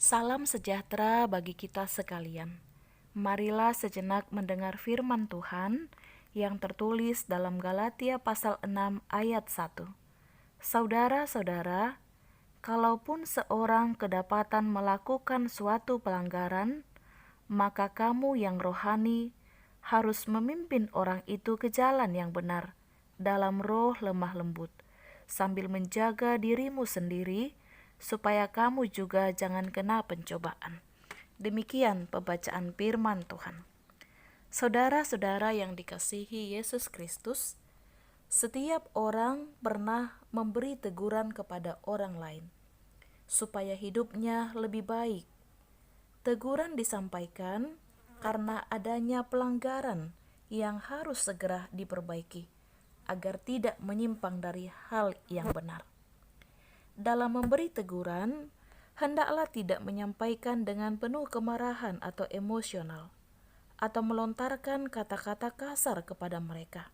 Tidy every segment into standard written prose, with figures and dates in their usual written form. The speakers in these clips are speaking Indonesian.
Salam sejahtera bagi kita sekalian. Marilah sejenak mendengar firman Tuhan yang tertulis dalam Galatia pasal 6 ayat 1. Saudara-saudara, kalaupun seorang kedapatan melakukan suatu pelanggaran, maka kamu yang rohani harus memimpin orang itu ke jalan yang benar dalam roh lemah lembut, sambil menjaga dirimu sendiri supaya kamu juga jangan kena pencobaan. Demikian pembacaan firman Tuhan. Saudara-saudara yang dikasihi Yesus Kristus, setiap orang pernah memberi teguran kepada orang lain supaya hidupnya lebih baik. Teguran disampaikan karena adanya pelanggaran yang harus segera diperbaiki agar tidak menyimpang dari hal yang benar. Dalam memberi teguran, hendaklah tidak menyampaikan dengan penuh kemarahan atau emosional, atau melontarkan kata-kata kasar kepada mereka.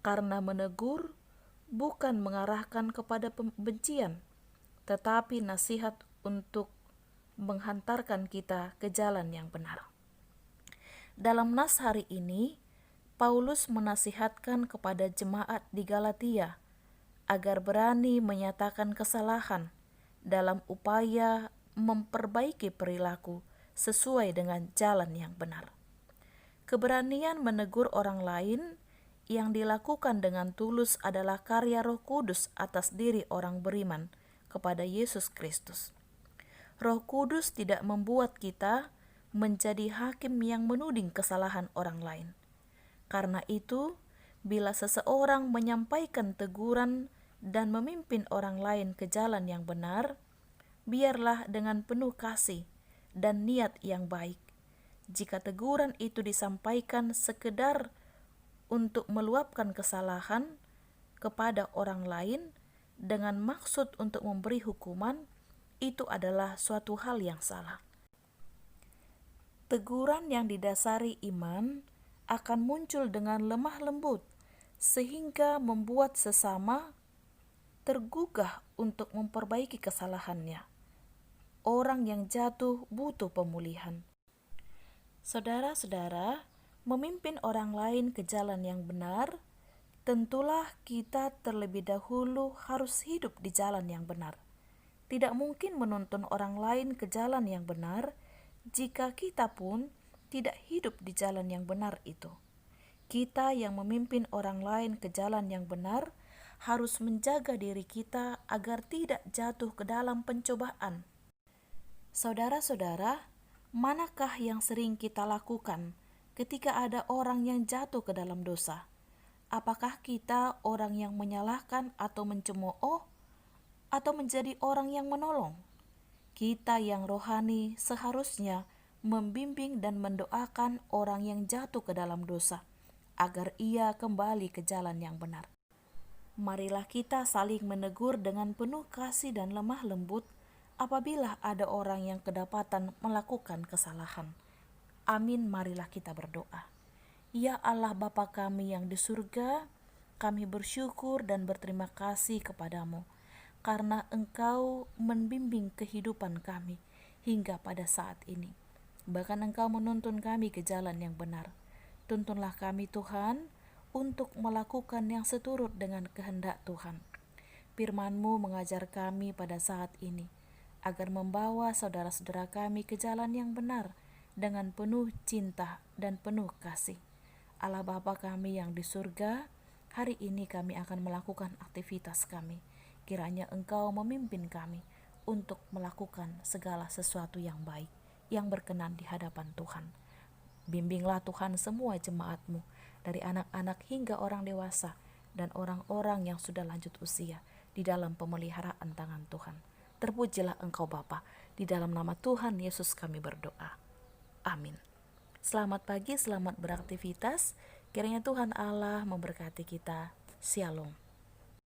Karena menegur bukan mengarahkan kepada pembencian, tetapi nasihat untuk menghantarkan kita ke jalan yang benar. Dalam nas hari ini, Paulus menasihatkan kepada jemaat di Galatia agar berani menyatakan kesalahan dalam upaya memperbaiki perilaku sesuai dengan jalan yang benar. Keberanian menegur orang lain yang dilakukan dengan tulus adalah karya Roh Kudus atas diri orang beriman kepada Yesus Kristus. Roh Kudus tidak membuat kita menjadi hakim yang menuding kesalahan orang lain. Karena itu, bila seseorang menyampaikan teguran dan memimpin orang lain ke jalan yang benar, biarlah dengan penuh kasih dan niat yang baik. Jika teguran itu disampaikan sekedar untuk meluapkan kesalahan kepada orang lain dengan maksud untuk memberi hukuman, itu adalah suatu hal yang salah. Teguran yang didasari iman akan muncul dengan lemah lembut, sehingga membuat sesama tergugah untuk memperbaiki kesalahannya. Orang yang jatuh butuh pemulihan. Saudara-saudara, memimpin orang lain ke jalan yang benar, tentulah kita terlebih dahulu harus hidup di jalan yang benar. Tidak mungkin menuntun orang lain ke jalan yang benar jika kita pun tidak hidup di jalan yang benar itu. Kita yang memimpin orang lain ke jalan yang benar harus menjaga diri kita agar tidak jatuh ke dalam pencobaan. Saudara-saudara, manakah yang sering kita lakukan ketika ada orang yang jatuh ke dalam dosa? Apakah kita orang yang menyalahkan atau mencemooh, atau menjadi orang yang menolong? Kita yang rohani seharusnya membimbing dan mendoakan orang yang jatuh ke dalam dosa, agar ia kembali ke jalan yang benar. Marilah kita saling menegur dengan penuh kasih dan lemah lembut apabila ada orang yang kedapatan melakukan kesalahan. Amin, marilah kita berdoa. Ya Allah Bapa kami yang di surga, kami bersyukur dan berterima kasih kepadamu, karena Engkau membimbing kehidupan kami hingga pada saat ini. Bahkan Engkau menuntun kami ke jalan yang benar. Tuntunlah kami Tuhan, untuk melakukan yang seturut dengan kehendak Tuhan. Firman-Mu mengajar kami pada saat ini, agar membawa saudara-saudara kami ke jalan yang benar, dengan penuh cinta dan penuh kasih. Allah Bapa kami yang di surga, hari ini kami akan melakukan aktivitas kami. Kiranya Engkau memimpin kami untuk melakukan segala sesuatu yang baik, yang berkenan di hadapan Tuhan. Bimbinglah Tuhan semua jemaat-Mu, dari anak-anak hingga orang dewasa dan orang-orang yang sudah lanjut usia, di dalam pemeliharaan tangan Tuhan. Terpujilah Engkau Bapa, di dalam nama Tuhan Yesus kami berdoa. Amin. Selamat pagi, selamat beraktivitas. Kiranya Tuhan Allah memberkati kita. Shalom.